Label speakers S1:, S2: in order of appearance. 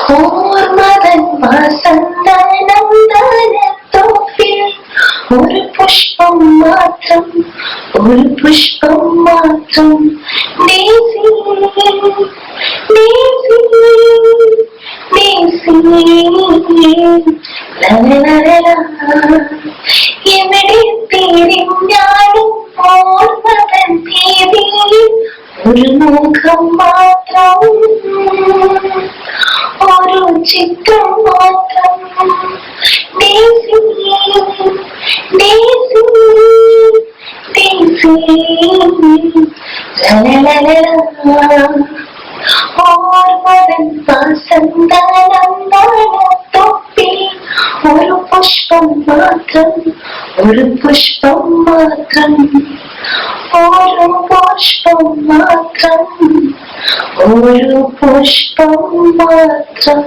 S1: ഓർമ്മതൻ വസന്തനന്ദനത്തോപ്പിൽ ഒരു പുഷ്പം മാത്രം, ഒരു പുഷ്പം മാത്രം. ഡേസി ഡേസി ഡേസി ലലലല എവിടെ തിരിഞ്ഞാലും ഓർമ്മതൻ തീയതിയിൽ ഒരു മുഖം മാത്രം, ഒരു ചിത്രം മാത്രം. ഡേസി ഡേസി ഡേസി ലലലല ഓർമ്മതൻ വസന്തനന്ദനത്തോപ്പിൽ ഒരു പുഷ്പം മാത്രം, ഒരു പുഷ്പം മാത്രം, ഒരു പുഷ്പം മാത്രം, ഒരു പുഷ്പം മാത്രം.